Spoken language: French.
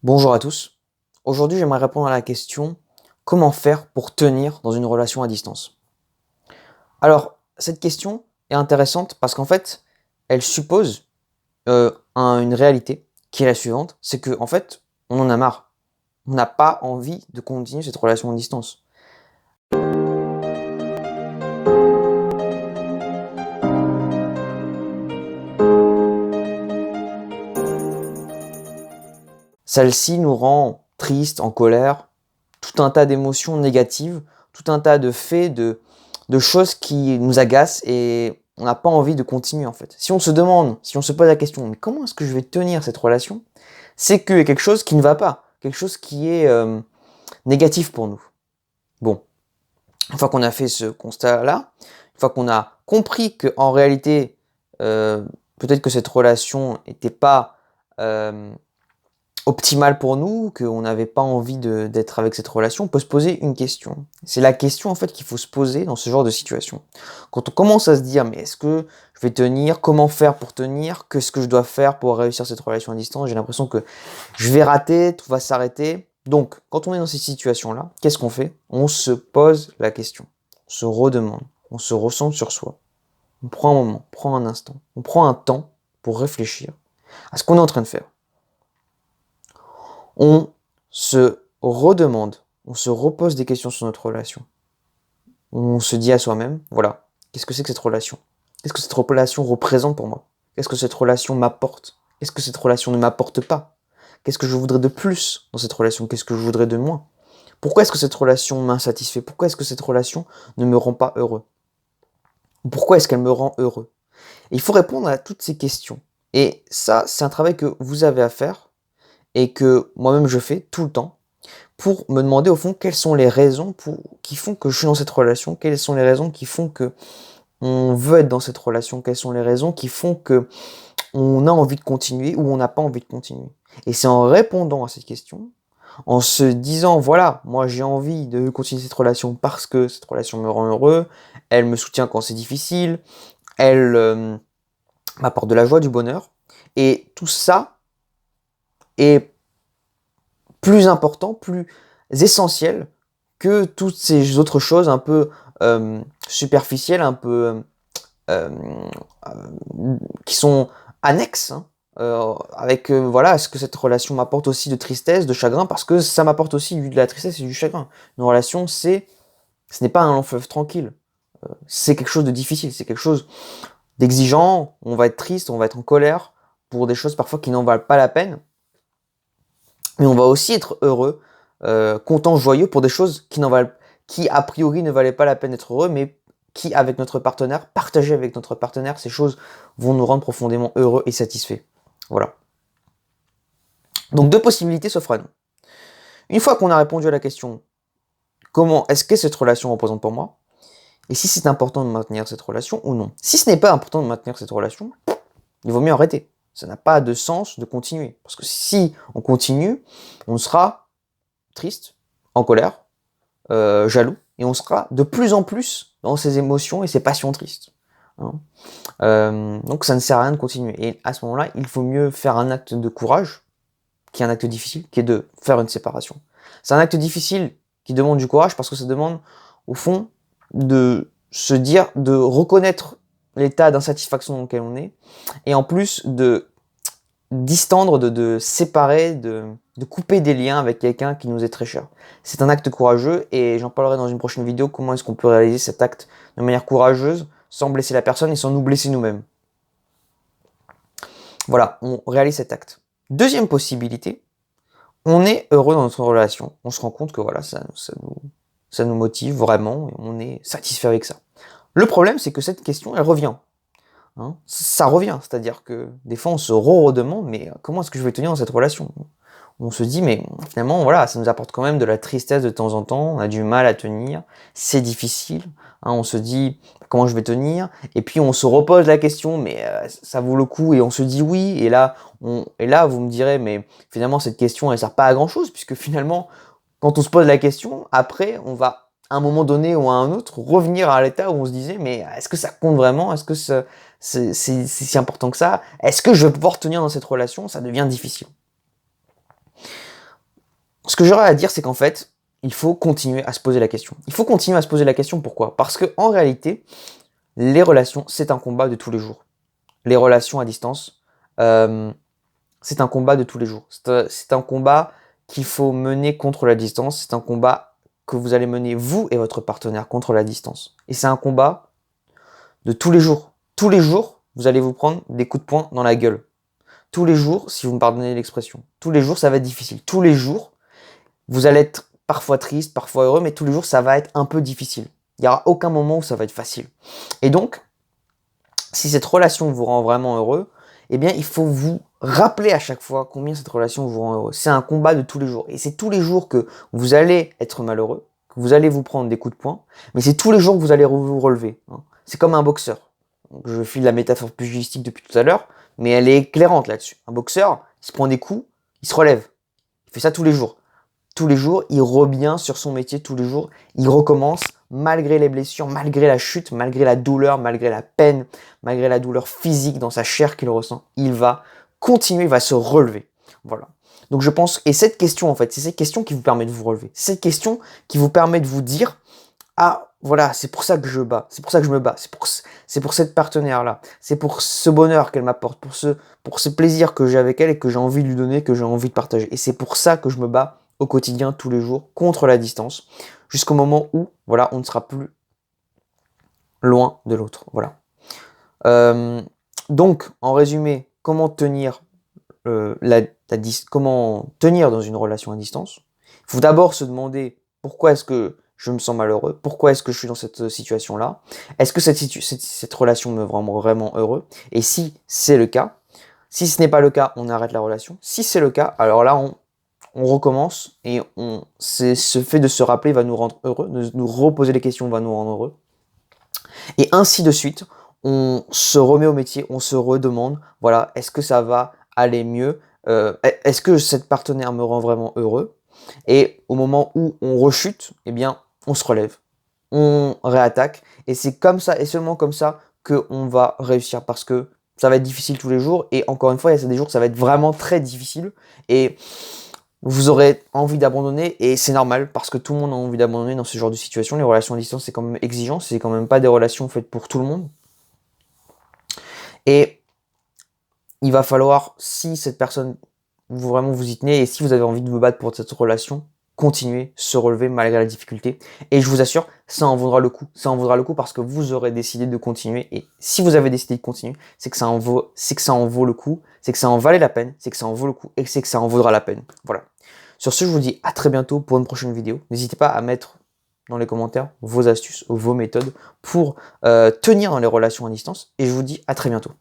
Bonjour à tous. Aujourd'hui, j'aimerais répondre à la question comment faire pour tenir dans une relation à distance. Alors, cette question est intéressante parce qu'en fait, elle suppose une réalité qui est la suivante, c'est que en fait, on en a marre. On n'a pas envie de continuer cette relation à distance. Celle-ci nous rend tristes, en colère, tout un tas d'émotions négatives, tout un tas de faits, de choses qui nous agacent et on n'a pas envie de continuer en fait. Si on se demande, si on se pose la question, mais comment est-ce que je vais tenir cette relation? C'est qu'il y a quelque chose qui ne va pas, quelque chose qui est négatif pour nous. Bon, une fois qu'on a fait ce constat-là, une fois qu'on a compris qu'en réalité, euh, peut-être que cette relation n'était pas optimale pour nous, qu'on n'avait pas envie d'être avec cette relation, on peut se poser une question. C'est la question en fait qu'il faut se poser dans ce genre de situation. Quand on commence à se dire mais est-ce que je vais tenir, comment faire pour tenir, qu'est-ce que je dois faire pour réussir cette relation à distance, j'ai l'impression que je vais rater, tout va s'arrêter. Donc quand on est dans ces situations-là, qu'est-ce qu'on fait? On se pose la question, on se redemande, on se ressent sur soi. On prend un moment, on prend un instant, on prend un temps pour réfléchir à ce qu'on est en train de faire. On se redemande, on se repose des questions sur notre relation. On se dit à soi-même, voilà, qu'est-ce que c'est que cette relation? Qu'est-ce que cette relation représente pour moi? Qu'est-ce que cette relation m'apporte? Qu'est-ce que cette relation ne m'apporte pas? Qu'est-ce que je voudrais de plus dans cette relation? Qu'est-ce que je voudrais de moins? Pourquoi est-ce que cette relation m'insatisfait? Pourquoi est-ce que cette relation ne me rend pas heureux? Pourquoi est-ce qu'elle me rend heureux? Et il faut répondre à toutes ces questions. Et ça, c'est un travail que vous avez à faire et que moi-même je fais tout le temps pour me demander au fond quelles sont les raisons qui font que je suis dans cette relation, quelles sont les raisons qui font que on veut être dans cette relation, quelles sont les raisons qui font que on a envie de continuer ou on n'a pas envie de continuer. Et c'est en répondant à cette question, en se disant voilà, moi j'ai envie de continuer cette relation parce que cette relation me rend heureux, elle me soutient quand c'est difficile, elle m'apporte de la joie, du bonheur, et tout ça est plus important, plus essentiel que toutes ces autres choses un peu superficielles, un peu euh, qui sont annexes, hein, avec voilà, est-ce que cette relation m'apporte aussi de tristesse, de chagrin, parce que ça m'apporte aussi de la tristesse et du chagrin. Une relation, ce n'est pas un long fleuve tranquille, c'est quelque chose de difficile, c'est quelque chose d'exigeant, on va être triste, on va être en colère pour des choses parfois qui n'en valent pas la peine, mais on va aussi être heureux, content, joyeux pour des choses qui a priori ne valaient pas la peine d'être heureux, mais qui, avec notre partenaire, partager avec notre partenaire, ces choses vont nous rendre profondément heureux et satisfaits. Voilà. Donc deux possibilités s'offrent à nous. Une fois qu'on a répondu à la question comment est-ce que cette relation représente pour moi, et si c'est important de maintenir cette relation ou non. Si ce n'est pas important de maintenir cette relation, il vaut mieux arrêter. Ça n'a pas de sens de continuer. Parce que si on continue, on sera triste, en colère, jaloux, et on sera de plus en plus dans ses émotions et ses passions tristes. Hein. Donc ça ne sert à rien de continuer. Et à ce moment-là, il faut mieux faire un acte de courage, qui est un acte difficile, qui est de faire une séparation. C'est un acte difficile qui demande du courage parce que ça demande, au fond, de se dire, de reconnaître l'état d'insatisfaction dans lequel on est, et en plus de distendre, de séparer, de couper des liens avec quelqu'un qui nous est très cher. C'est un acte courageux et j'en parlerai dans une prochaine vidéo comment est-ce qu'on peut réaliser cet acte de manière courageuse sans blesser la personne et sans nous blesser nous-mêmes. Voilà, on réalise cet acte. Deuxième possibilité, on est heureux dans notre relation, on se rend compte que voilà, ça nous motive vraiment et on est satisfait avec ça. Le problème, c'est que cette question, elle revient. Hein, ça revient, c'est-à-dire que des fois on se redemande mais comment est-ce que je vais tenir dans cette relation? On se dit mais finalement voilà, ça nous apporte quand même de la tristesse de temps en temps, on a du mal à tenir, c'est difficile, hein, on se dit comment je vais tenir, et puis on se repose la question mais ça vaut le coup et on se dit oui, et là vous me direz mais finalement cette question elle sert pas à grand chose puisque finalement quand on se pose la question, après on va à un moment donné ou à un autre revenir à l'état où on se disait mais est-ce que ça compte vraiment? Est-ce que c'est si important que ça? Est-ce que je vais pouvoir tenir dans cette relation? Ça devient difficile. ce que j'aurais à dire, c'est qu'en fait, il faut continuer à se poser la question. Il faut continuer à se poser la question, pourquoi? Parce que en réalité, les relations, c'est un combat de tous les jours. Les relations à distance, c'est un combat de tous les jours. C'est un combat qu'il faut mener contre la distance. C'est un combat que vous allez mener, vous et votre partenaire, contre la distance. Et c'est un combat de tous les jours. Tous les jours, vous allez vous prendre des coups de poing dans la gueule. Tous les jours, si vous me pardonnez l'expression, tous les jours, ça va être difficile. Tous les jours, vous allez être parfois triste, parfois heureux, mais tous les jours, ça va être un peu difficile. Il n'y aura aucun moment où ça va être facile. Et donc, si cette relation vous rend vraiment heureux, eh bien, il faut vous rappeler à chaque fois combien cette relation vous rend heureux. C'est un combat de tous les jours. Et c'est tous les jours que vous allez être malheureux, que vous allez vous prendre des coups de poing, mais c'est tous les jours que vous allez vous relever. C'est comme un boxeur. Donc, je file la métaphore pugilistique depuis tout à l'heure, mais elle est éclairante là-dessus. Un boxeur, il se prend des coups, il se relève. Il fait ça tous les jours. Tous les jours, il revient sur son métier, tous les jours, il recommence, malgré les blessures, malgré la chute, malgré la douleur, malgré la peine, malgré la douleur physique dans sa chair qu'il ressent, il va continuer, il va se relever. Voilà. Donc je pense, et cette question en fait, c'est cette question qui vous permet de vous relever. C'est cette question qui vous permet de vous dire, ah voilà, c'est pour ça que je bats, c'est pour ça que je me bats, c'est pour cette partenaire-là, c'est pour ce bonheur qu'elle m'apporte, pour ce plaisir que j'ai avec elle et que j'ai envie de lui donner, que j'ai envie de partager. Et c'est pour ça que je me bats au quotidien, tous les jours, contre la distance, jusqu'au moment où, voilà, on ne sera plus loin de l'autre. Voilà. Donc, en résumé, comment tenir comment tenir dans une relation à distance? Il faut d'abord se demander pourquoi est-ce que je me sens malheureux, pourquoi est-ce que je suis dans cette situation-là, est-ce que cette relation me rend vraiment heureux? Et si c'est le cas, si ce n'est pas le cas, on arrête la relation. Si c'est le cas, alors là, on recommence et ce fait de se rappeler va nous rendre heureux, de nous reposer les questions va nous rendre heureux. Et ainsi de suite, on se remet au métier, on se redemande, voilà, est-ce que ça va aller mieux? Est-ce que cette partenaire me rend vraiment heureux? Et au moment où on rechute, eh bien, on se relève, on réattaque. Et c'est comme ça, et seulement comme ça, qu'on va réussir. Parce que ça va être difficile tous les jours. Et encore une fois, il y a des jours où ça va être vraiment très difficile. Et vous aurez envie d'abandonner, et c'est normal, parce que tout le monde a envie d'abandonner dans ce genre de situation. Les relations à distance, c'est quand même exigeant, c'est quand même pas des relations faites pour tout le monde. Et il va falloir, si cette personne, vraiment vous y tenez, et si vous avez envie de vous battre pour cette relation, continuer, se relever malgré la difficulté. Et je vous assure, ça en vaudra le coup. Ça en vaudra le coup parce que vous aurez décidé de continuer. Et si vous avez décidé de continuer, c'est que ça en vaut le coup, c'est que ça en valait la peine, c'est que ça en vaut le coup, et c'est que ça en vaudra la peine. Voilà. Sur ce, je vous dis à très bientôt pour une prochaine vidéo. N'hésitez pas à mettre dans les commentaires vos astuces, vos méthodes pour tenir dans les relations à distance. Et je vous dis à très bientôt.